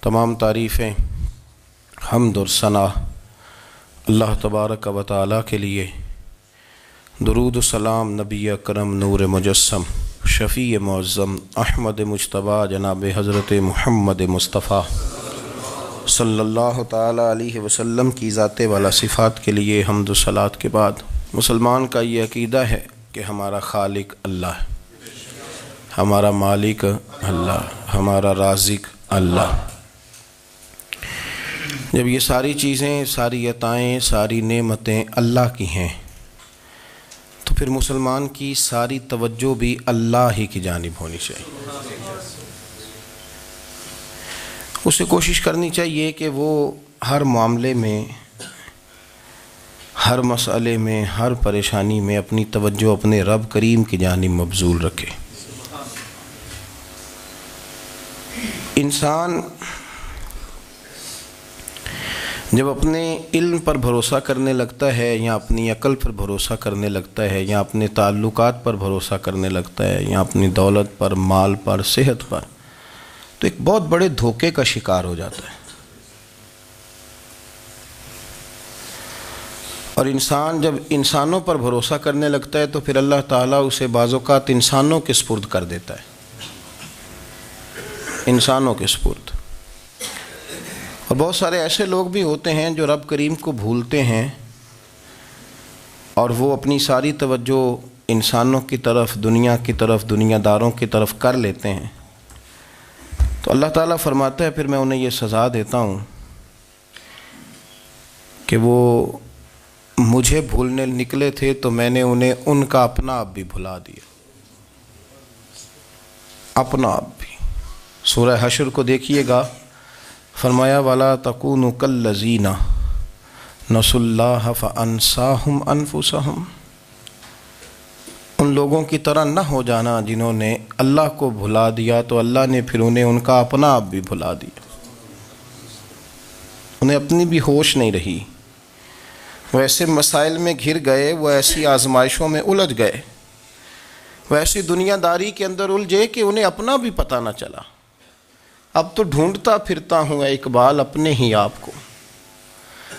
تمام تعریفیں حمد اور ثنا اللہ تبارک و تعالی کے لیے۔ درود و سلام نبی اکرم نور مجسم شفیع معظم احمد مجتبیٰ جناب حضرت محمد مصطفیٰ صلی اللہ تعالی علیہ وسلم کی ذات والا صفات کے لیے حمد و صلات کے بعد مسلمان کا یہ عقیدہ ہے کہ ہمارا خالق اللہ ہے، ہمارا مالک اللہ، ہمارا رازق اللہ۔ جب یہ ساری چیزیں، ساری عطائیں، ساری نعمتیں اللہ کی ہیں تو پھر مسلمان کی ساری توجہ بھی اللہ ہی کی جانب ہونی چاہیے۔ اسے کوشش کرنی چاہیے کہ وہ ہر معاملے میں، ہر مسئلے میں، ہر پریشانی میں اپنی توجہ اپنے رب کریم کی جانب مبذول رکھے۔ انسان جب اپنے علم پر بھروسہ کرنے لگتا ہے یا اپنی عقل پر بھروسہ کرنے لگتا ہے یا اپنے تعلقات پر بھروسہ کرنے لگتا ہے یا اپنی دولت پر، مال پر، صحت پر، تو ایک بہت بڑے دھوکے کا شکار ہو جاتا ہے۔ اور انسان جب انسانوں پر بھروسہ کرنے لگتا ہے تو پھر اللہ تعالیٰ اسے بعض اوقات انسانوں کے سپرد کر دیتا ہے، انسانوں کے سپرد۔ اور بہت سارے ایسے لوگ بھی ہوتے ہیں جو رب کریم کو بھولتے ہیں اور وہ اپنی ساری توجہ انسانوں کی طرف، دنیا کی طرف، دنیا داروں کی طرف کر لیتے ہیں، تو اللہ تعالیٰ فرماتا ہے پھر میں انہیں یہ سزا دیتا ہوں کہ وہ مجھے بھولنے نکلے تھے تو میں نے انہیں ان کا اپنا آپ بھی بھلا دیا، اپنا آپ بھی۔ سورہ حشر کو دیکھیے گا، فرمایا وَلَا تَكُونُوا كَالَّذِينَ نَسُوا اللَّهَ فَأَنسَاهُمْ أَنفُسَهُمْ۔ ان لوگوں کی طرح نہ ہو جانا جنہوں نے اللہ کو بھلا دیا تو اللہ نے پھر انہیں ان کا اپنا آپ بھی بھلا دیا، انہیں اپنی بھی ہوش نہیں رہی، وہ ایسے مسائل میں گھر گئے، وہ ایسی آزمائشوں میں الجھ گئے، وہ ایسی دنیا داری کے اندر الجھے کہ انہیں اپنا بھی پتہ نہ چلا۔ اب تو ڈھونڈتا پھرتا ہوں اے اقبال اپنے ہی آپ کو،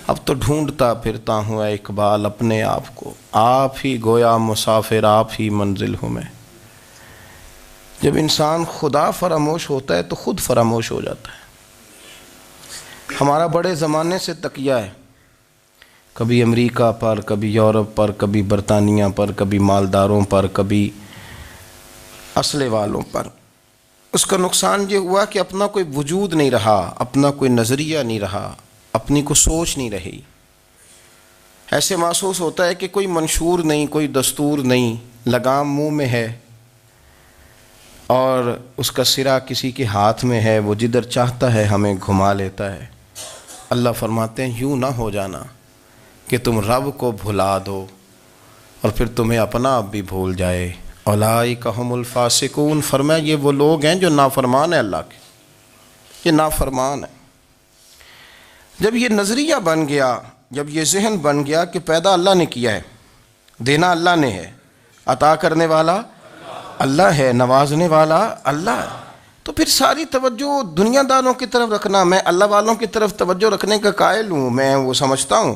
اب تو ڈھونڈتا پھرتا ہوں اے اقبال اپنے آپ کو، آپ ہی گویا مسافر، آپ ہی منزل ہوں میں۔ جب انسان خدا فراموش ہوتا ہے تو خود فراموش ہو جاتا ہے۔ ہمارا بڑے زمانے سے تکیہ ہے، کبھی امریکہ پر، کبھی یورپ پر، کبھی برطانیہ پر، کبھی مالداروں پر، کبھی اسلحے والوں پر۔ اس کا نقصان یہ ہوا کہ اپنا کوئی وجود نہیں رہا، اپنا کوئی نظریہ نہیں رہا، اپنی کوئی سوچ نہیں رہی۔ ایسے محسوس ہوتا ہے کہ کوئی منشور نہیں، کوئی دستور نہیں، لگام منہ میں ہے اور اس کا سرا کسی کے ہاتھ میں ہے، وہ جدھر چاہتا ہے ہمیں گھما لیتا ہے۔ اللہ فرماتے ہیں یوں نہ ہو جانا کہ تم رب کو بھلا دو اور پھر تمہیں اپنا آپ بھی بھول جائے۔ اولئک ھم الفاسقون، فرمایا یہ وہ لوگ ہیں جو نافرمان ہیں اللہ کے، یہ نافرمان ہیں۔ جب یہ نظریہ بن گیا، جب یہ ذہن بن گیا کہ پیدا اللہ نے کیا ہے، دینا اللہ نے ہے، عطا کرنے والا اللہ ہے، نوازنے والا اللہ ہے، تو پھر ساری توجہ دنیا داروں کی طرف رکھنا، میں اللہ والوں کی طرف توجہ رکھنے کا قائل ہوں، میں وہ سمجھتا ہوں،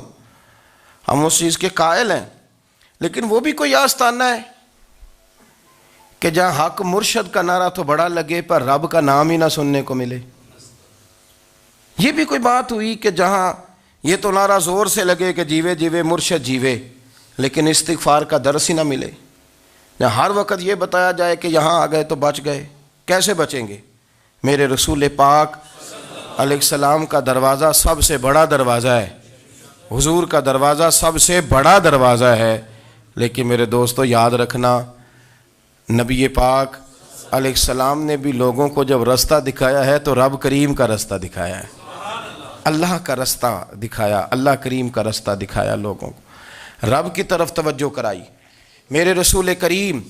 ہم اس چیز کے قائل ہیں، لیکن وہ بھی کوئی آستانہ ہے کہ جہاں حق مرشد کا نعرہ تو بڑا لگے پر رب کا نام ہی نہ سننے کو ملے۔ یہ بھی کوئی بات ہوئی کہ جہاں یہ تو نعرہ زور سے لگے کہ جیوے جیوے مرشد جیوے، لیکن استغفار کا درس ہی نہ ملے۔ جہاں ہر وقت یہ بتایا جائے کہ یہاں آ گئے تو بچ گئے، کیسے بچیں گے؟ میرے رسول پاک علیہ السلام کا دروازہ سب سے بڑا دروازہ ہے، حضور کا دروازہ سب سے بڑا دروازہ ہے، لیکن میرے دوستو یاد رکھنا، نبی پاک علیہ السلام نے بھی لوگوں کو جب رستہ دکھایا ہے تو رب کریم کا رستہ دکھایا ہے، اللہ کا رستہ دکھایا، اللہ کریم کا رستہ دکھایا، لوگوں کو رب کی طرف توجہ کرائی۔ میرے رسول کریم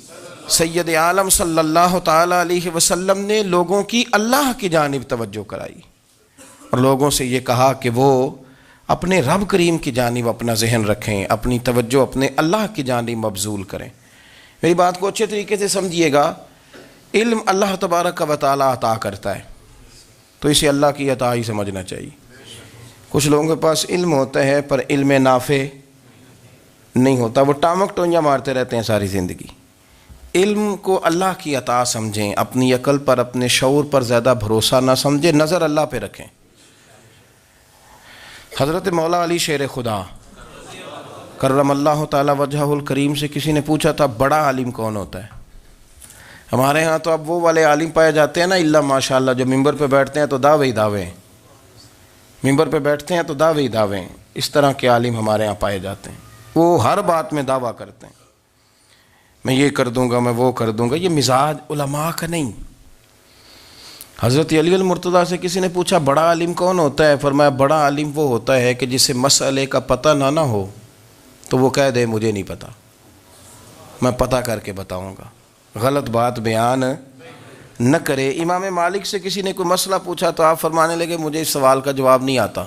سید عالم صلی اللہ تعالی علیہ وسلم نے لوگوں کی اللہ کی جانب توجہ کرائی اور لوگوں سے یہ کہا کہ وہ اپنے رب کریم کی جانب اپنا ذہن رکھیں، اپنی توجہ اپنے اللہ کی جانب مبذول کریں۔ میری بات کو اچھے طریقے سے سمجھیے گا، علم اللہ تبارک و تعالی عطا کرتا ہے، تو اسے اللہ کی عطا ہی سمجھنا چاہیے۔ کچھ لوگوں کے پاس علم ہوتا ہے پر علم نافع نہیں ہوتا، وہ ٹامک ٹونجا مارتے رہتے ہیں ساری زندگی۔ علم کو اللہ کی عطا سمجھیں، اپنی عقل پر اپنے شعور پر زیادہ بھروسہ نہ سمجھیں، نظر اللہ پہ رکھیں۔ حضرت مولا علی شیر خدا کرم اللہ تعالی وجہہ الکریم سے کسی نے پوچھا تھا بڑا عالم کون ہوتا ہے؟ ہمارے ہاں تو اب وہ والے عالم پائے جاتے ہیں نا، اللہ ماشاء اللہ، جو ممبر پہ بیٹھتے ہیں تو دعوے ہی دعوے ہیں، ممبر پہ بیٹھتے ہیں تو دعوے ہی دعوے ہیں، اس طرح کے عالم ہمارے ہاں پائے جاتے ہیں۔ وہ ہر بات میں دعویٰ کرتے ہیں، میں یہ کر دوں گا، میں وہ کر دوں گا۔ یہ مزاج علماء کا نہیں۔ حضرت علی المرتضیٰ سے کسی نے پوچھا بڑا عالم کون ہوتا ہے؟ فرمایا بڑا عالم وہ ہوتا ہے کہ جسے مسئلے کا پتہ نہ ہو تو وہ کہہ دے مجھے نہیں پتہ، میں پتہ کر کے بتاؤں گا، غلط بات بیان نہ کرے۔ امام مالک سے کسی نے کوئی مسئلہ پوچھا تو آپ فرمانے لگے مجھے اس سوال کا جواب نہیں آتا،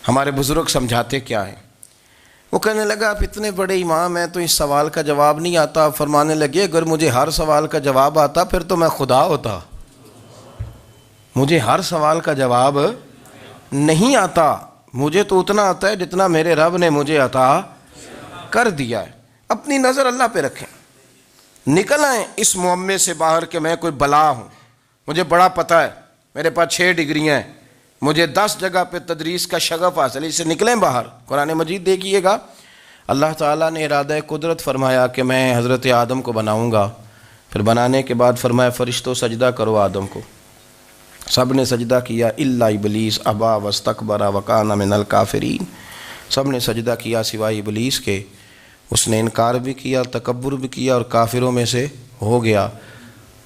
ہمارے بزرگ سمجھاتے کیا ہیں؟ وہ کہنے لگا آپ اتنے بڑے امام ہیں تو اس سوال کا جواب نہیں آتا۔ آپ فرمانے لگے اگر مجھے ہر سوال کا جواب آتا پھر تو میں خدا ہوتا، مجھے ہر سوال کا جواب نہیں آتا، مجھے تو اتنا آتا ہے جتنا میرے رب نے مجھے عطا کر دیا ہے۔ اپنی نظر اللہ پہ رکھیں، نکل آئیں اس معمے سے باہر کہ میں کوئی بلا ہوں، مجھے بڑا پتہ ہے، میرے پاس 6 ڈگریاں ہیں، مجھے 10 جگہ پہ تدریس کا شغف حاصل ہے، اس سے نکلیں باہر۔ قرآن مجید دیکھیے گا، اللہ تعالیٰ نے ارادہ قدرت فرمایا کہ میں حضرت آدم کو بناؤں گا، پھر بنانے کے بعد فرمایا فرشتوں سجدہ کرو آدم کو، سب نے سجدہ کیا الا ابلیس ابا واستکبر وکان من الکافرین، سب نے سجدہ کیا سوائے ابلیس کے، اس نے انکار بھی کیا، تکبر بھی کیا اور کافروں میں سے ہو گیا۔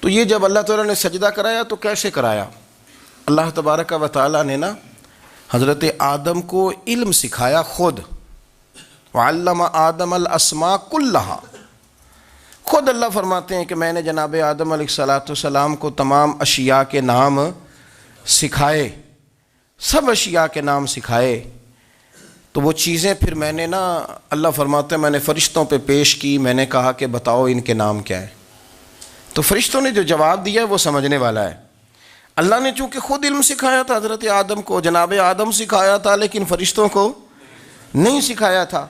تو یہ جب اللہ تعالیٰ نے سجدہ کرایا تو کیسے کرایا؟ اللہ تبارک و تعالیٰ نے نا حضرت آدم کو علم سکھایا خود، وعلم آدم الاسماء کلہا، خود اللہ فرماتے ہیں کہ میں نے جناب آدم علیہ السلام کو تمام اشیاء کے نام سکھائے، سب اشیاء کے نام سکھائے۔ تو وہ چیزیں پھر میں نے نا، اللہ فرماتے ہیں میں نے فرشتوں پہ پیش کی، میں نے کہا کہ بتاؤ ان کے نام کیا ہے، تو فرشتوں نے جو جواب دیا وہ سمجھنے والا ہے۔ اللہ نے چونکہ خود علم سکھایا تھا حضرت آدم کو، جناب آدم سکھایا تھا، لیکن فرشتوں کو نہیں سکھایا تھا۔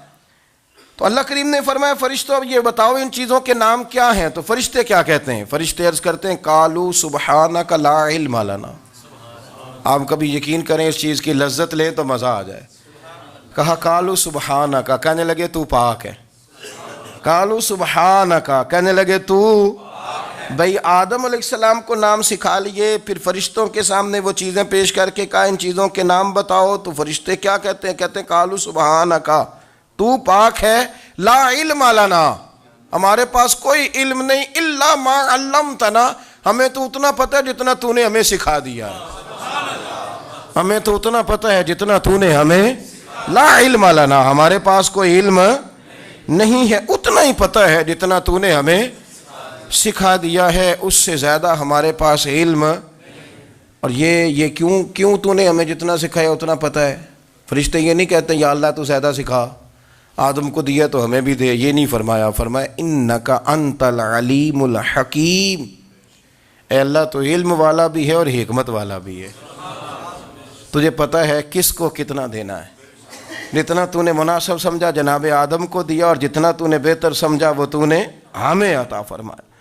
تو اللہ کریم نے فرمایا فرشتوں اب یہ بتاؤ ان چیزوں کے نام کیا ہیں؟ تو فرشتے کیا کہتے ہیں؟ فرشتے عرض کرتے ہیں قالوا سبحانک لا علم لنا۔ آپ کبھی یقین کریں اس چیز کی لذت لیں تو مزہ آ جائے۔ کہا قالوا سبحانک، کہنے لگے تو پاک ہے، قالوا سبحانک، کہنے لگے تو بھئی آدم علیہ السلام کو نام سکھا لیے، پھر فرشتوں کے سامنے وہ چیزیں پیش کر کے کہا ان چیزوں کے نام بتاؤ، تو فرشتے کیا کہتے ہیں؟ کہتے ہیں قالوا سبحانک، تو پاک ہے، لا علم لنا، ہمارے پاس کوئی علم نہیں، الا ما علمتنا، ہمیں تو اتنا پتہ ہے جتنا تو نے ہمیں سکھا دیا ہے، ہمیں تو اتنا پتہ ہے جتنا تو نے ہمیں، لا علم لنا، ہمارے پاس کوئی علم نہیں ہے، اتنا ہی پتہ ہے جتنا تو نے ہمیں سکھا دیا ہے، اس سے زیادہ ہمارے پاس علم۔ اور یہ کیوں تو نے ہمیں جتنا سکھایا اتنا پتہ ہے؟ فرشتے یہ نہیں کہتے یا اللہ تو زیادہ سکھا، آدم کو دیا تو ہمیں بھی دے، یہ نہیں فرمایا، فرمایا انک انت العلیم الحکیم، اے اللہ تو علم والا بھی ہے اور حکمت والا بھی ہے، تجھے پتہ ہے کس کو کتنا دینا ہے، جتنا تو نے مناسب سمجھا جناب آدم کو دیا، اور جتنا تو نے بہتر سمجھا وہ تو نے ہمیں عطا فرمایا۔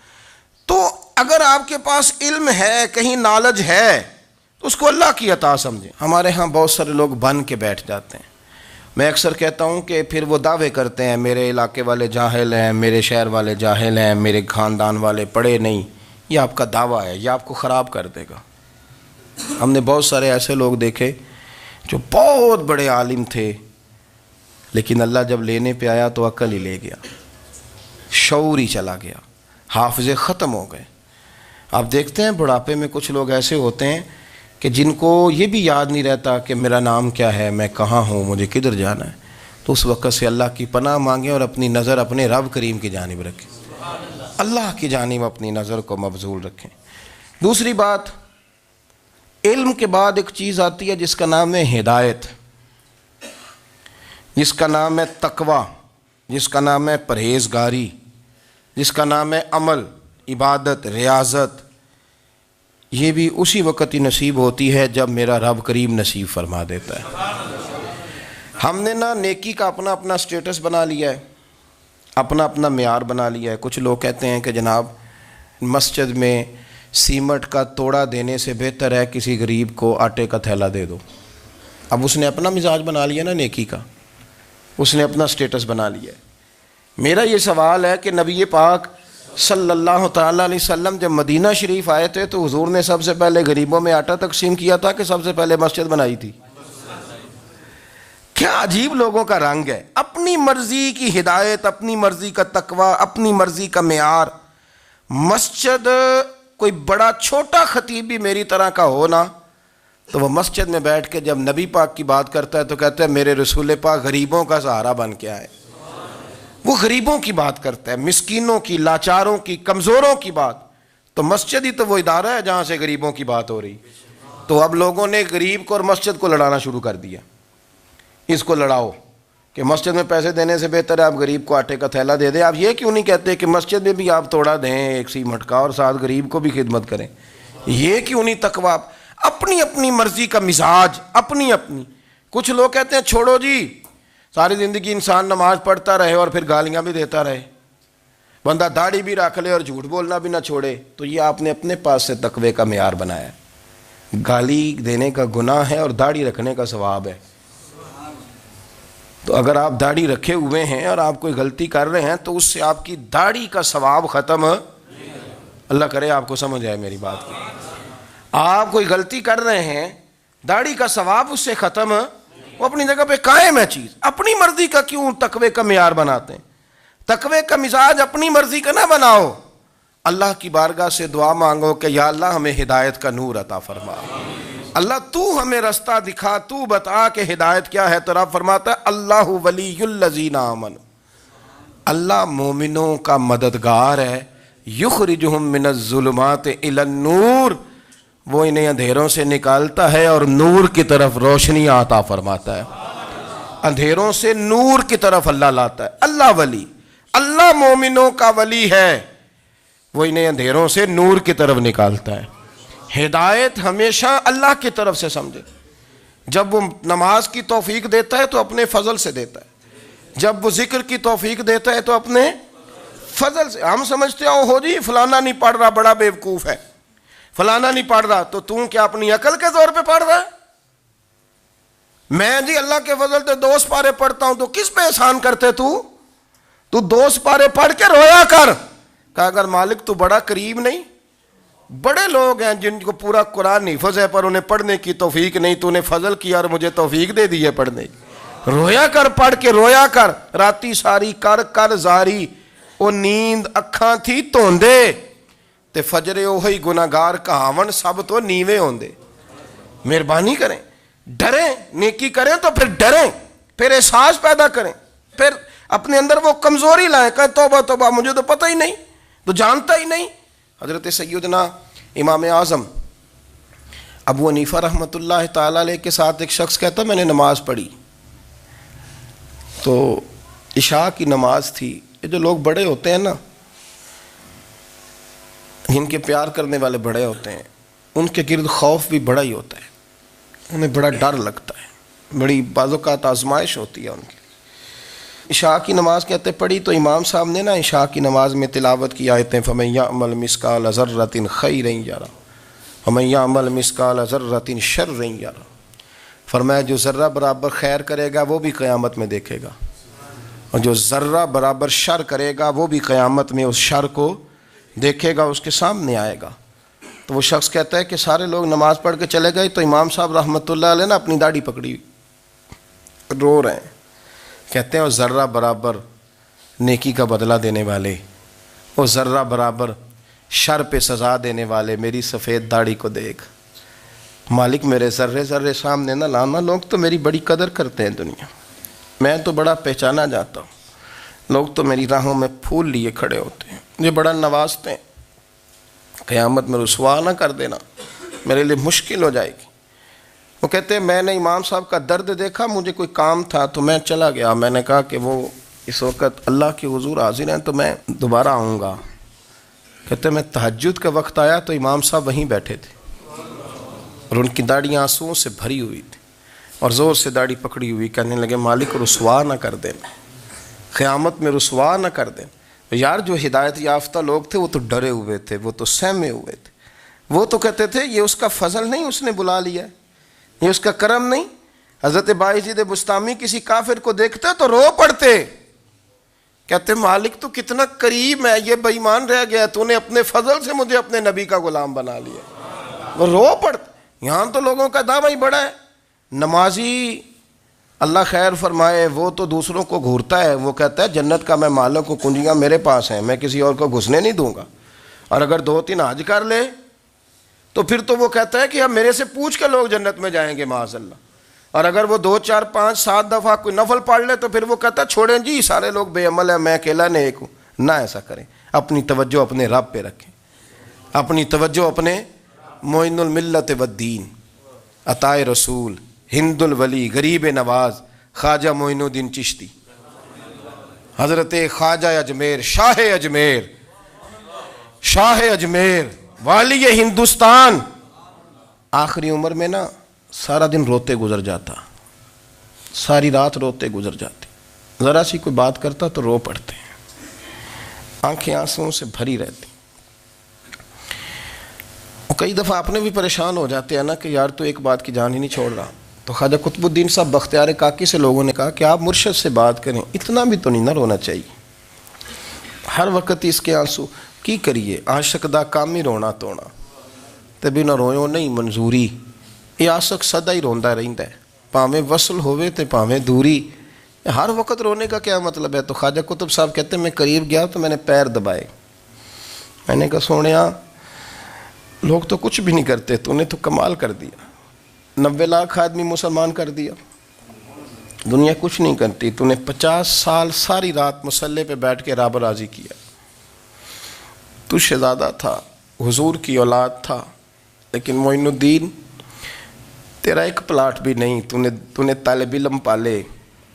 تو اگر آپ کے پاس علم ہے، کہیں نالج ہے، تو اس کو اللہ کی عطا سمجھیں۔ ہمارے ہاں بہت سارے لوگ بن کے بیٹھ جاتے ہیں، میں اکثر کہتا ہوں کہ پھر وہ دعوے کرتے ہیں میرے علاقے والے جاہل ہیں، میرے شہر والے جاہل ہیں، میرے خاندان والے پڑھے نہیں۔ یہ آپ کا دعویٰ ہے، یہ آپ کو خراب کر دے گا۔ ہم نے بہت سارے ایسے لوگ دیکھے جو بہت بڑے عالم تھے، لیکن اللہ جب لینے پہ آیا تو عقل ہی لے گیا، شعور ہی چلا گیا، حافظے ختم ہو گئے۔ آپ دیکھتے ہیں بڑھاپے میں کچھ لوگ ایسے ہوتے ہیں کہ جن کو یہ بھی یاد نہیں رہتا کہ میرا نام کیا ہے، میں کہاں ہوں، مجھے کدھر جانا ہے۔ تو اس وقت سے اللہ کی پناہ مانگیں اور اپنی نظر اپنے رب کریم کی جانب رکھیں، اللہ کی جانب اپنی نظر کو مبذول رکھیں۔ دوسری بات، علم کے بعد ایک چیز آتی ہے جس کا نام ہے ہدایت، جس کا نام ہے تقویٰ، جس کا نام ہے پرہیزگاری، جس کا نام ہے عمل، عبادت، ریاضت۔ یہ بھی اسی وقت ہی نصیب ہوتی ہے جب میرا رب کریم نصیب فرما دیتا ہے۔ ہم نے نا نیکی کا اپنا اپنا سٹیٹس بنا لیا ہے، اپنا اپنا معیار بنا لیا ہے۔ کچھ لوگ کہتے ہیں کہ جناب مسجد میں سیمٹ کا توڑا دینے سے بہتر ہے کسی غریب کو آٹے کا تھیلا دے دو۔ اب اس نے اپنا مزاج بنا لیا نا نیکی کا، اس نے اپنا سٹیٹس بنا لیا ہے۔ میرا یہ سوال ہے کہ نبی پاک صلی اللہ تعالیٰ علیہ وسلم جب مدینہ شریف آئے تھے تو حضور نے سب سے پہلے غریبوں میں آٹا تقسیم کیا تھا کہ سب سے پہلے مسجد بنائی تھی؟ کیا عجیب لوگوں کا رنگ ہے، اپنی مرضی کی ہدایت، اپنی مرضی کا تقوی، اپنی مرضی کا معیار۔ مسجد کوئی بڑا چھوٹا خطیب بھی میری طرح کا ہو نا تو وہ مسجد میں بیٹھ کے جب نبی پاک کی بات کرتا ہے تو کہتا ہے میرے رسول پاک غریبوں کا سہارا بن کے آئے۔ وہ غریبوں کی بات کرتا ہے، مسکینوں کی، لاچاروں کی، کمزوروں کی بات۔ تو مسجد ہی تو وہ ادارہ ہے جہاں سے غریبوں کی بات ہو رہی۔ تو اب لوگوں نے غریب کو اور مسجد کو لڑانا شروع کر دیا، اس کو لڑاؤ کہ مسجد میں پیسے دینے سے بہتر ہے آپ غریب کو آٹے کا تھیلا دے دیں۔ آپ یہ کیوں نہیں کہتے کہ مسجد میں بھی آپ توڑا دیں ایک سیمٹ کا اور ساتھ غریب کو بھی خدمت کریں؟ یہ کیوں نہیں تقویٰ؟ اپنی اپنی مرضی کا مزاج، اپنی اپنی۔ کچھ لوگ کہتے ہیں چھوڑو جی، ساری زندگی انسان نماز پڑھتا رہے اور پھر گالیاں بھی دیتا رہے، بندہ داڑھی بھی رکھ لے اور جھوٹ بولنا بھی نہ چھوڑے۔ تو یہ آپ نے اپنے پاس سے تقوی کا معیار بنایا ہے۔ گالی دینے کا گناہ ہے اور داڑھی رکھنے کا ثواب ہے۔ تو اگر آپ داڑھی رکھے ہوئے ہیں اور آپ کوئی غلطی کر رہے ہیں تو اس سے آپ کی داڑھی کا ثواب ختم، اللہ کرے آپ کو سمجھ آئے میری بات کی۔ آپ کوئی غلطی کر رہے ہیں، داڑھی کا ثواب اس سے ختم، وہ اپنی جگہ پہ قائم ہے چیز۔ اپنی مرضی کا کیوں تقوی کا معیار بناتے ہیں؟ تقوی کا مزاج اپنی مرضی کا نہ بناؤ، اللہ کی بارگاہ سے دعا مانگو کہ یا اللہ ہمیں ہدایت کا نور عطا فرما، اللہ تو ہمیں رستہ دکھا، تو بتا کہ ہدایت کیا ہے۔ تو رب فرماتا ہے اللہ ولی الذین آمنوا، اللہ مومنوں کا مددگار ہے، یخرجہم من الظلمات الی النور، وہ انہیں اندھیروں سے نکالتا ہے اور نور کی طرف روشنی عطا فرماتا ہے۔ اندھیروں سے نور کی طرف اللہ لاتا ہے۔ اللہ ولی، اللہ مومنوں کا ولی ہے، وہ انہیں اندھیروں سے نور کی طرف نکالتا ہے۔ ہدایت ہمیشہ اللہ کی طرف سے سمجھے۔ جب وہ نماز کی توفیق دیتا ہے تو اپنے فضل سے دیتا ہے، جب وہ ذکر کی توفیق دیتا ہے تو اپنے فضل سے۔ ہم سمجھتے ہو جی فلانا نہیں پڑھ رہا بڑا بیوقوف ہے، فلانا نہیں پڑھ رہا، تو تم کیا اپنی عقل کے زور پہ پڑھ رہا ہے؟ میں جی اللہ کے فضل سے 2 سپارے پڑھتا ہوں، تو کس پہ احسان کرتے تو 2 سپارے پڑھ کے رویا کر، کہا اگر مالک تو بڑا قریب نہیں؟ بڑے لوگ ہیں جن کو پورا قرآن حفظ ہے پر انہیں پڑھنے کی توفیق نہیں، تو انہیں فضل کیا اور مجھے توفیق دے دی ہے پڑھنے کی۔ رویا کر، پڑھ کے رویا کر، راتی ساری کر کر زاری، او نیند اکھاں تھی توندے تے فجرے اوہی گناہگار کہاون سب تو نیوے ہوندے۔ مہربانی کریں، ڈریں، نیکی کریں تو پھر ڈریں، پھر احساس پیدا کریں، پھر اپنے اندر وہ کمزوری لائیں، کہیں توبہ توبہ مجھے تو پتہ ہی نہیں، تو جانتا ہی نہیں۔ حضرت سیدنا امام اعظم ابو حنیفہ رحمۃ اللہ تعالیٰ علیہ کے ساتھ ایک شخص کہتا میں نے نماز پڑھی، تو عشاء کی نماز تھی۔ یہ جو لوگ بڑے ہوتے ہیں نا، جن کے پیار کرنے والے بڑے ہوتے ہیں، ان کے گرد خوف بھی بڑا ہی ہوتا ہے، انہیں بڑا ڈر لگتا ہے، بڑی بعض اوقات آزمائش ہوتی ہے ان کی۔ عشاء کی نماز کہتے پڑھی تو امام صاحب نے نا عشاء کی نماز میں تلاوت کی آیتیں فَمَن يَعْمَلْ مِثْقَالَ ذَرَّةٍ خَيْرًا يَرَهُ وَمَن يَعْمَلْ مِثْقَالَ ذَرَّةٍ شَرًّا يَرَهُ، فرمایا جو ذرہ برابر خیر کرے گا وہ بھی قیامت میں دیکھے گا، اور جو ذرہ برابر شر کرے گا وہ بھی قیامت میں اس شر کو دیکھے گا، اس کے سامنے آئے گا۔ تو وہ شخص کہتا ہے کہ سارے لوگ نماز پڑھ کے چلے گئے تو امام صاحب رحمۃ اللہ علیہ نے اپنی داڑھی پکڑی، رو رہے ہیں، کہتے ہیں وہ ذرہ برابر نیکی کا بدلہ دینے والے، وہ ذرہ برابر شر پہ سزا دینے والے، میری سفید داڑھی کو دیکھ مالک، میرے ذرے ذرے سامنے نہ لانا، لوگ تو میری بڑی قدر کرتے ہیں دنیا، میں تو بڑا پہچانا جاتا ہوں، لوگ تو میری راہوں میں پھول لیے کھڑے ہوتے ہیں، مجھے بڑا نوازتے ہیں، قیامت میں رسوا نہ کر دینا، میرے لیے مشکل ہو جائے گی۔ وہ کہتے ہیں میں نے امام صاحب کا درد دیکھا، مجھے کوئی کام تھا تو میں چلا گیا، میں نے کہا کہ وہ اس وقت اللہ کے حضور حاضر ہیں تو میں دوبارہ آؤں گا۔ کہتے ہیں میں تہجد کا وقت آیا تو امام صاحب وہیں بیٹھے تھے، اور ان کی داڑھی آنسوؤں سے بھری ہوئی تھی اور زور سے داڑھی پکڑی ہوئی، کہنے لگے مالک رسوا نہ کر دینا، قیامت میں رسوا نہ کر دینا۔ یار جو ہدایت یافتہ لوگ تھے وہ تو ڈرے ہوئے تھے، وہ تو سہمے ہوئے تھے، وہ تو کہتے تھے یہ اس کا فضل نہیں، اس نے بلا لیا ہے، یہ اس کا کرم نہیں۔ حضرت باعزید بستامی کسی کافر کو دیکھتے تو رو پڑتے، کہتے مالک تو کتنا کریم ہے، یہ بے ایمان رہ گیا، تو نے اپنے فضل سے مجھے اپنے نبی کا غلام بنا لیا۔ وہ رو پڑتے۔ یہاں تو لوگوں کا دعویٰ ہی بڑا ہے، نمازی اللہ خیر فرمائے وہ تو دوسروں کو گھورتا ہے، وہ کہتا ہے جنت کا میں مالک ہوں، کنجیاں میرے پاس ہیں، میں کسی اور کو گھسنے نہیں دوں گا، اور اگر 2-3 حج کر لے تو پھر تو وہ کہتا ہے کہ اب میرے سے پوچھ کے لوگ جنت میں جائیں گے معاذ اللہ، اور اگر وہ 2 4 5 7 دفعہ کوئی نفل پڑھ لے تو پھر وہ کہتا ہے چھوڑیں جی سارے لوگ بے عمل ہیں، میں اکیلا نیک ہوں۔ نہ ایسا کریں، اپنی توجہ اپنے رب پہ رکھیں، اپنی توجہ اپنے معین الملت والدین، عطا رسول، ہند الولی، غریب نواز، خواجہ معین الدین چشتی، حضرت خواجہ اجمیر، شاہ اجمیر، والی ہندوستان۔ آخری عمر میں نا سارا دن روتے گزر جاتا، ساری رات روتے گزر جاتی، ذرا سی کوئی بات کرتا تو رو پڑتے ہیں، آنکھیں آنسوؤں سے بھری رہتی۔ کئی دفعہ اپنے بھی پریشان ہو جاتے ہیں نا کہ یار تو ایک بات کی جان ہی نہیں چھوڑ رہا۔ تو خواجہ قطب الدین صاحب بختیار کاکی سے لوگوں نے کہا کہ آپ مرشد سے بات کریں، اتنا بھی تو نہیں نہ رونا چاہیے، ہر وقت اس کے آنسو کی کریے، عاشق دا کام ہی رونا تونا تے بنا رویوں نہیں منظوری، یہ عاشق سدا ہی روندا رہندا ہے، پاویں وصل ہوئے تے پاویں دوری، ہر وقت رونے کا کیا مطلب ہے؟ تو خواجہ قطب صاحب کہتے ہیں میں قریب گیا تو میں نے پیر دبائے، میں نے کہا سونیا لوگ تو کچھ بھی نہیں کرتے، تو نے تو کمال کر دیا، 90 لاکھ آدمی مسلمان کر دیا، دنیا کچھ نہیں کرتی، تو نے 50 سال ساری رات مصلے پہ بیٹھ کے رب راضی کیا، تو شہزادہ تھا، حضور کی اولاد تھا، لیکن معین الدین تیرا ایک پلاٹ بھی نہیں، تو نے طالب علم پالے،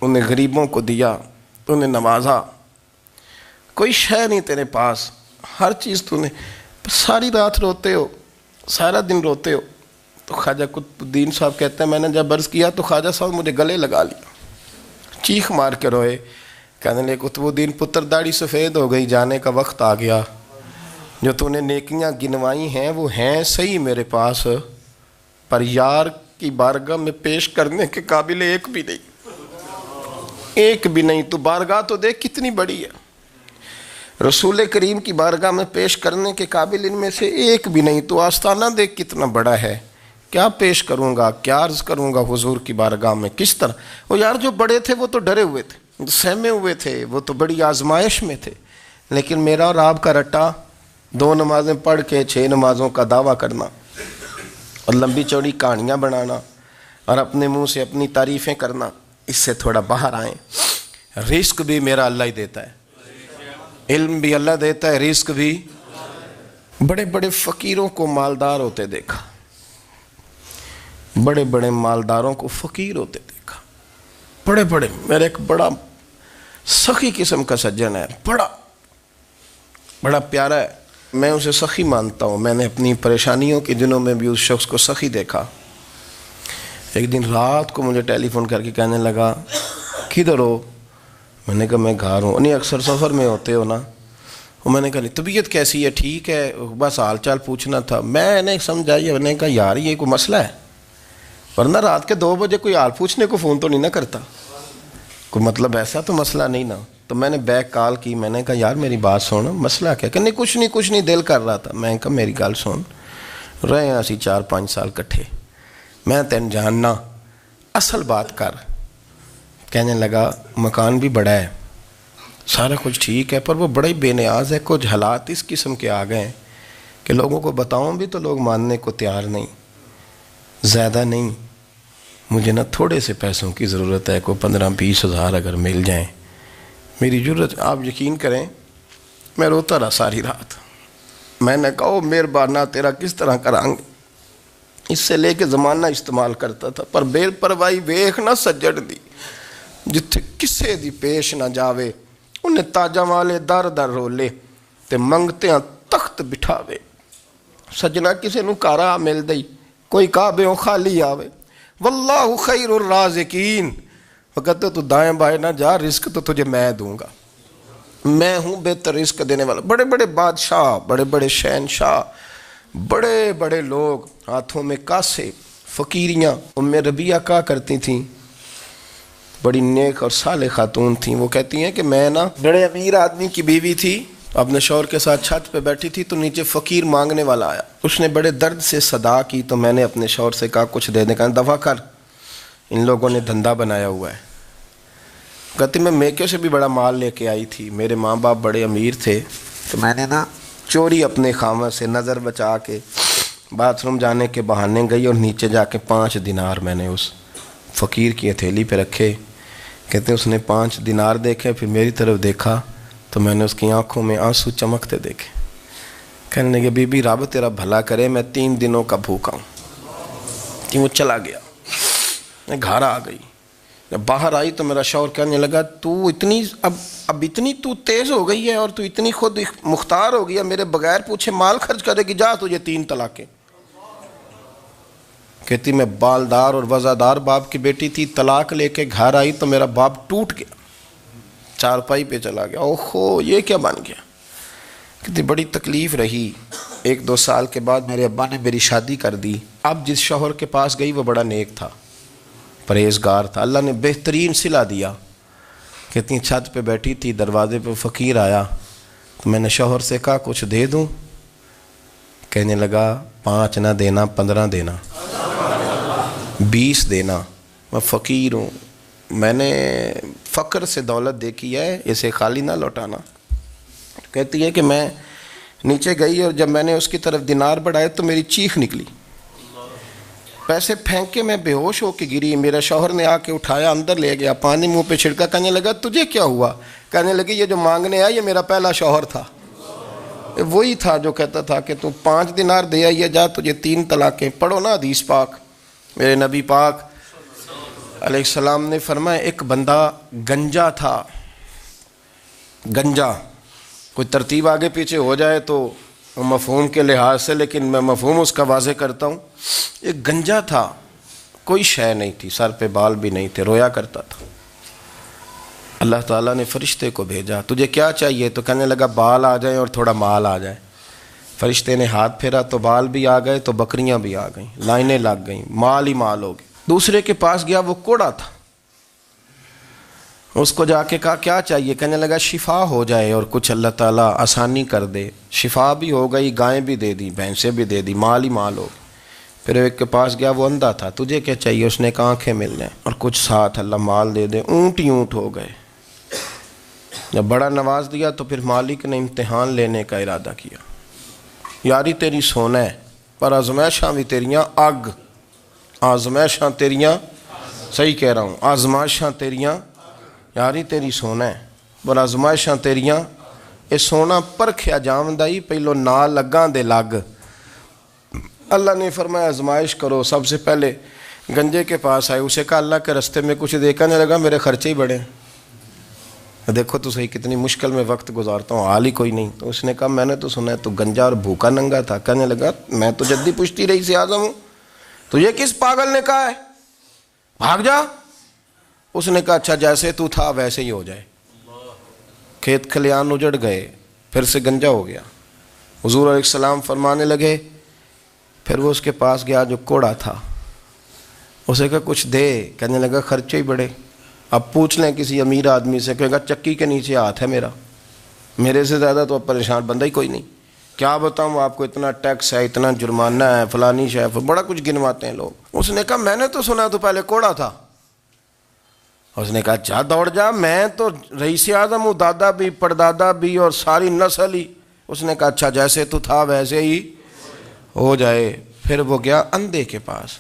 انہیں غریبوں کو دیا، انہیں نوازا، کوئی شے نہیں تیرے پاس، ہر چیز تو نے، ساری رات روتے ہو، سارا دن روتے ہو۔ تو خواجہ قطب الدین صاحب کہتے ہیں میں نے جب عرض کیا تو خواجہ صاحب مجھے گلے لگا لیا، چیخ مار کے روئے، کہنے لگے قطب الدین پتر داڑھی سفید ہو گئی، جانے کا وقت آ گیا، جو تو نے نیکیاں گنوائی ہیں وہ ہیں صحیح میرے پاس، پر یار کی بارگاہ میں پیش کرنے کے قابل ایک بھی نہیں، تو بارگاہ تو دیکھ کتنی بڑی ہے، رسول کریم کی بارگاہ میں پیش کرنے کے قابل ان میں سے ایک بھی نہیں، تو آستانہ دیکھ کتنا بڑا ہے، کیا پیش کروں گا، کیا عرض کروں گا حضور کی بارگاہ میں، کس طرح؟ وہ یار جو بڑے تھے وہ تو ڈرے ہوئے تھے، سہمے ہوئے تھے، وہ تو بڑی آزمائش میں تھے، لیکن میرا اور آپ کا رٹا 2 نمازیں پڑھ کے 6 نمازوں کا دعویٰ کرنا اور لمبی چوڑی کہانیاں بنانا اور اپنے منہ سے اپنی تعریفیں کرنا، اس سے تھوڑا باہر آئیں۔ رزق بھی میرا اللہ ہی دیتا ہے، علم بھی اللہ دیتا ہے، رزق بھی۔ بڑے بڑے فقیروں کو مالدار ہوتے دیکھا، بڑے بڑے مالداروں کو فقیر ہوتے دیکھا، بڑے بڑے، میرا ایک بڑا سخی قسم کا سجن ہے، بڑا پیارا ہے، میں اسے سخی مانتا ہوں، میں نے اپنی پریشانیوں کے دنوں میں بھی اس شخص کو سخی دیکھا۔ ایک دن رات کو مجھے ٹیلی فون کر کے کہنے لگا کدھر ہو؟ میں نے کہا میں گھر ہوں۔ نہیں اکثر سفر میں ہوتے ہو نا؟ اور میں نے کہا نہیں طبیعت کیسی ہے؟ ٹھیک ہے، بس حال چال پوچھنا تھا۔ میں نے سمجھائی، میں نے کہا یار یہ کوئی مسئلہ ہے، ورنہ رات کے 2 بجے کوئی حال پوچھنے کو فون تو نہیں نہ کرتا، کوئی مطلب ایسا تو مسئلہ نہیں نا۔ تو میں نے بیک کال کی، میں نے کہا یار میری بات سن، مسئلہ کیا؟ کہ نہیں کچھ نہیں دل کر رہا تھا۔ میں نے کہا میری گل سن، رہے ہیں اسی 4-5 سال کٹھے، میں تین جاننا، اصل بات کر۔ کہنے لگا مکان بھی بڑا ہے، سارا کچھ ٹھیک ہے، پر وہ بڑا ہی بے نیاز ہے، کچھ حالات اس قسم کے آ گئے ہیں کہ لوگوں کو بتاؤں بھی تو لوگ ماننے کو تیار نہیں، زیادہ نہیں، مجھے نا تھوڑے سے پیسوں کی ضرورت ہے، کوئی 15-20 ہزار اگر مل جائیں میری ضرورت۔ آپ یقین کریں میں روتا رہا ساری رات۔ میں نے کہا مہربانہ تیرا کس طرح کریں گے، اس سے لے کے زمانہ استعمال کرتا تھا، پر بے پرواہی ویخ نہ سجڑ دی، جتھے کسے دی پیش نہ جاوے، انہیں تاجاں والے در در رولے تے منگتیاں تخت بٹھاوے۔ سجنا کسے نو کارا مل دئی، کوئی کعبے خالی آوے. واللہ خیر الرازقین. وہ کہتے تو دائیں بائیں نہ جا، رزق تو تجھے میں دوں گا، میں ہوں بہتر رزق دینے والا. بڑے بڑے بادشاہ، بڑے بڑے شہنشاہ، بڑے بڑے لوگ، ہاتھوں میں کاسے، فقیریاں. ام ربیعہ کہا کرتی تھیں، بڑی نیک اور صالح خاتون تھیں. وہ کہتی ہیں کہ میں نا بڑے امیر آدمی کی بیوی تھی، اپنے شوہر کے ساتھ چھت پہ بیٹھی تھی تو نیچے فقیر مانگنے والا آیا. اس نے بڑے درد سے صدا کی تو میں نے اپنے شوہر سے کہا کچھ دے دیں. کہا دفع کر، ان لوگوں نے دھندا بنایا ہوا ہے. کہتی میں میکے سے بھی بڑا مال لے کے آئی تھی، میرے ماں باپ بڑے امیر تھے تو میں نے نا چوری اپنے خامہ سے نظر بچا کے باتھ روم جانے کے بہانے گئی اور نیچے جا کے 5 دینار میں نے اس فقیر کی ہتھیلی پہ رکھے. کہتے اس نے 5 دینار دیکھے، پھر میری طرف دیکھا تو میں نے اس کی آنکھوں میں آنسو چمکتے دیکھے. کہنے لگے بی بی رب تیرا بھلا کرے، میں 3 دنوں کا بھوکا ہوں. کہ وہ چلا گیا. میں گھر آ گئی، جب باہر آئی تو میرا شوہر کہنے لگا تو اتنی اب اتنی تو تیز ہو گئی ہے اور تو اتنی خود مختار ہو گئی ہے، میرے بغیر پوچھے مال خرچ کرے گی، جا تجھے 3 طلاقیں. کہتی میں بالدار اور وزادار باپ کی بیٹی تھی، طلاق لے کے گھر آئی تو میرا باپ ٹوٹ گیا، چارپائی پہ چلا گیا. اوہو یہ کیا بن گیا. کتنی بڑی تکلیف رہی. 1-2 سال کے بعد میرے ابا نے میری شادی کر دی. اب جس شوہر کے پاس گئی وہ بڑا نیک تھا، پرہیزگار تھا، اللہ نے بہترین صلہ دیا. کتنی چھت پہ بیٹھی تھی، دروازے پہ فقیر آیا تو میں نے شوہر سے کہا کچھ دے دوں. کہنے لگا 5 نہ دینا، 15 دینا، 20 دینا. میں فقیر ہوں، میں نے فقر سے دولت دیکھی ہے، اسے خالی نہ لوٹانا. کہتی ہے کہ میں نیچے گئی اور جب میں نے اس کی طرف دینار بڑھائے تو میری چیخ نکلی، پیسے پھینک کے میں بے ہوش ہو کے گری. میرا شوہر نے آ کے اٹھایا، اندر لے گیا، پانی منہ پہ چھڑکا. کہنے لگا تجھے کیا ہوا. کہنے لگی یہ جو مانگنے آیا یہ میرا پہلا شوہر تھا، وہی تھا جو کہتا تھا کہ تو 5 دینار دے آئیے، جا تجھے 3 طلاقیں. پڑھو نا حدیث پاک. میرے نبی پاک علیہ السلام نے فرمایا ایک بندہ گنجا تھا. گنجا کوئی ترتیب آگے پیچھے ہو جائے تو مفہوم کے لحاظ سے، لیکن میں مفہوم اس کا واضح کرتا ہوں. ایک گنجا تھا، کوئی شے نہیں تھی، سر پہ بال بھی نہیں تھے، رویا کرتا تھا. اللہ تعالیٰ نے فرشتے کو بھیجا، تجھے کیا چاہیے. تو کہنے لگا بال آ جائیں اور تھوڑا مال آ جائے. فرشتے نے ہاتھ پھیرا تو بال بھی آ گئے تو بکریاں بھی آ گئیں، لائنیں لگ گئیں، مال ہی مال ہو گئے. دوسرے کے پاس گیا، وہ کوڑا تھا. اس کو جا کے کہا کیا چاہیے. کہنے لگا شفا ہو جائے اور کچھ اللہ تعالیٰ آسانی کر دے. شفا بھی ہو گئی، گائیں بھی دے دی، بھینسیں بھی دے دی، مال ہی مال ہو گئی. پھر ایک کے پاس گیا، وہ اندھا تھا. تجھے کیا چاہیے. اس نے کہا آنکھیں مل جائیں اور کچھ ساتھ اللہ مال دے دے. اونٹ ہی اونٹ ہو گئے. جب بڑا نواز دیا تو پھر مالک نے امتحان لینے کا ارادہ کیا. یاری تیری سونا ہے پر آزمائشاں بھی تیریاں اگ. آزمائشاں تیریاں، صحیح کہہ رہا ہوں، آزمائشاں تیریاں. یاری تیری سونا ہے پر آزمائشاں تیریاں. یہ سونا پرکھیا جامدائی پہلو نال لگاں دے لگ. اللہ نے فرمایا آزمائش کرو. سب سے پہلے گنجے کے پاس آئے، اسے کہا اللہ کے رستے میں کچھ دیکھنے لگا، میرے خرچے ہی بڑے. دیکھو تو صحیح کتنی مشکل میں وقت گزارتا ہوں، حال ہی کوئی نہیں. تو اس نے کہا میں نے تو سنا ہے تو گنجا اور بھوکا ننگا تھا. کہنے لگا میں تو جدی پشتی رئیس اعظم ہوں، تجھے کس پاگل نے کہا ہے بھاگ جا. اس نے کہا اچھا جیسے تو تھا ویسے ہی ہو جائے. کھیت کھلیان اجڑ گئے، پھر سے گنجا ہو گیا. حضور علیہ السلام فرمانے لگے. پھر وہ اس کے پاس گیا جو کوڑا تھا، اسے کہا کچھ دے. کہنے لگا خرچے ہی بڑے. اب پوچھ لیں کسی امیر آدمی سے، کہے گا چکی کے نیچے ہاتھ ہے میرا، میرے سے زیادہ تو اب پریشان بندہ ہی کوئی نہیں. کیا بتاؤں آپ کو، اتنا ٹیکس ہے، اتنا جرمانہ ہے، فلانی شے، بڑا کچھ گنواتے ہیں لوگ. اس نے کہا میں نے تو سنا تو پہلے کوڑا تھا. اس نے کہا جا دوڑ جا، میں تو رئیس اعظم ہوں، دادا بھی پردادا بھی اور ساری نسل ہی. اس نے کہا اچھا جیسے تو تھا ویسے ہی ہو جائے. پھر وہ گیا اندھے کے پاس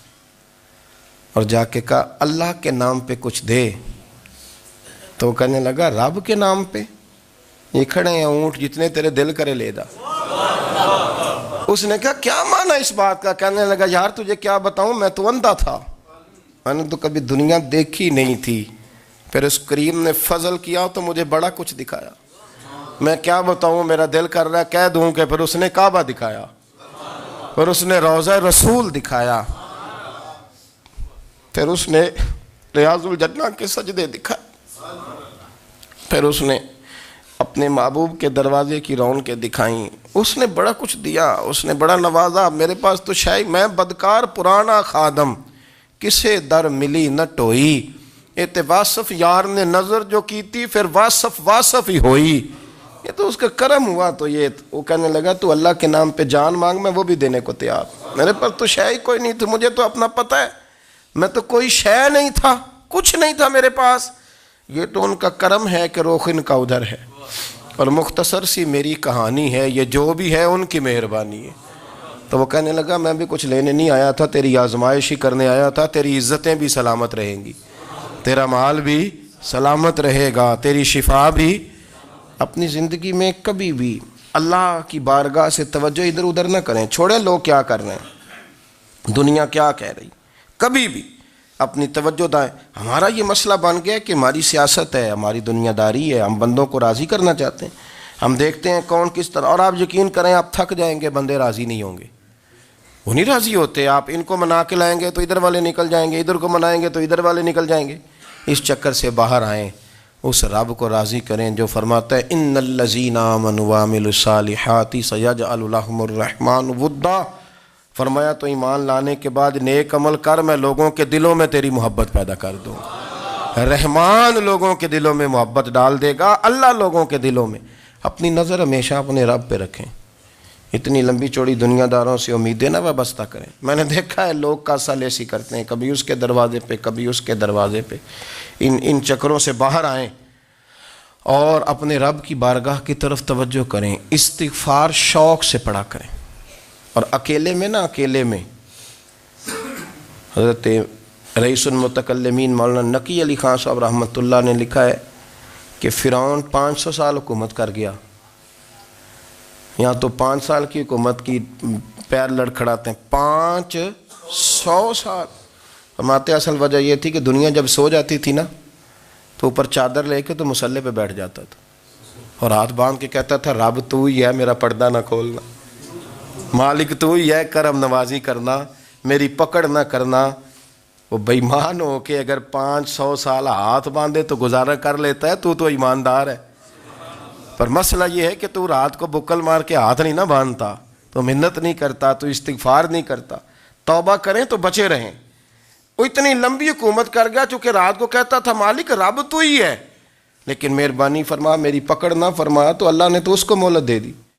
اور جا کے کہا اللہ کے نام پہ کچھ دے. تو کہنے لگا رب کے نام پہ، یہ کھڑے ہیں اونٹ جتنے تیرے دل کرے لے دا. اس نے کہا کیا معنی اس بات کا. کہنے لگا یار تجھے کیا بتاؤں، میں تو اندھا تھا، میں نے تو کبھی دنیا دیکھی نہیں تھی. پھر اس کریم نے فضل کیا تو مجھے بڑا کچھ دکھایا. میں کیا بتاؤں، میرا دل کر رہا ہے کہہ دوں کہ پھر اس نے کعبہ دکھایا. اور اس نے روضہ رسول دکھایا، پھر اس نے ریاض الجنہ کے سجدے دکھائے، پھر اس نے اپنے محبوب کے دروازے کی رونقیں دکھائیں۔ اس نے بڑا کچھ دیا، اس نے بڑا نوازا۔ میرے پاس تو شاید میں بدکار پرانا خادم، کسے در ملی نہ ٹوئی، ایت واصف یار نے نظر جو کی تھی، پھر واصف ہی ہوئی۔ یہ تو اس کا کرم ہوا۔ تو یہ وہ کہنے لگا تو اللہ کے نام پہ جان مانگ، میں وہ بھی دینے کو تیار۔ میرے پاس تو شے کوئی نہیں تھی، مجھے تو اپنا پتہ ہے، میں تو کوئی شے نہیں تھا، کچھ نہیں تھا میرے پاس۔ یہ تو ان کا کرم ہے کہ رخ ان کا ادھر ہے، اور مختصر سی میری کہانی ہے، یہ جو بھی ہے ان کی مہربانی ہے۔ تو وہ کہنے لگا میں بھی کچھ لینے نہیں آیا تھا، تیری آزمائش ہی کرنے آیا تھا، تیری عزتیں بھی سلامت رہیں گی، تیرا مال بھی سلامت رہے گا، تیری شفا بھی۔ اپنی زندگی میں کبھی بھی اللہ کی بارگاہ سے توجہ ادھر ادھر نہ کریں، چھوڑیں لوگ کیا کر رہے ہیں، دنیا کیا کہہ رہی، کبھی بھی اپنی توجہ دائیں۔ ہمارا یہ مسئلہ بن گیا کہ ہماری سیاست ہے، ہماری دنیا داری ہے، ہم بندوں کو راضی کرنا چاہتے ہیں، ہم دیکھتے ہیں کون کس طرح، اور آپ یقین کریں آپ تھک جائیں گے، بندے راضی نہیں ہوں گے، وہ نہیں راضی ہوتے۔ آپ ان کو منا کے لائیں گے تو ادھر والے نکل جائیں گے، ادھر کو منائیں گے تو ادھر والے نکل جائیں گے۔ اس چکر سے باہر آئیں، اس رب کو راضی کریں جو فرماتا ہے ان الذین آمنوا وعملوا الصالحات سیجعل لهم الرحمن ودا۔ فرمایا تو ایمان لانے کے بعد نیک عمل کر، میں لوگوں کے دلوں میں تیری محبت پیدا کر دوں۔ رحمان لوگوں کے دلوں میں محبت ڈال دے گا، اللہ لوگوں کے دلوں میں۔ اپنی نظر ہمیشہ اپنے رب پہ رکھیں، اتنی لمبی چوڑی دنیا داروں سے امیدیں نہ وابستہ کریں۔ میں نے دیکھا ہے لوگ کاسا لیسی کرتے ہیں، کبھی اس کے دروازے پہ کبھی اس کے دروازے پہ۔ ان چکروں سے باہر آئیں اور اپنے رب کی بارگاہ کی طرف توجہ کریں، استغفار شوق سے پڑھا کریں۔ اور اکیلے میں نا، اکیلے میں حضرت رئیس المتکلمین مولانا نقی علی خان صاحب رحمۃ اللہ نے لکھا ہے کہ فرعون 500 سال حکومت کر گیا، یہاں تو 5 سال کی حکومت کی پیر لڑکھڑاتے ہیں، 500 سال۔ فرماتے اصل وجہ یہ تھی کہ دنیا جب سو جاتی تھی نا تو اوپر چادر لے کے تو مصلے پہ بیٹھ جاتا تھا اور ہاتھ باندھ کے کہتا تھا رب تو ہی ہے، میرا پردہ نہ کھولنا، مالک تو ہی ہے، کرم نوازی کرنا، میری پکڑ نہ کرنا۔ وہ بے ایمان ہو کے اگر 500 سال ہاتھ باندھے تو گزارا کر لیتا ہے، تو ایماندار ہے۔ پر مسئلہ یہ ہے کہ تو رات کو بکل مار کے ہاتھ نہیں نہ باندھتا، تو منت نہیں کرتا، تو استغفار نہیں کرتا۔ توبہ کریں تو بچے رہیں۔ وہ اتنی لمبی حکومت کر گیا چونکہ رات کو کہتا تھا مالک رب تو ہی ہے، لیکن مہربانی فرما، میری پکڑ نہ فرمایا تو اللہ نے تو اس کو مہلت دے دی۔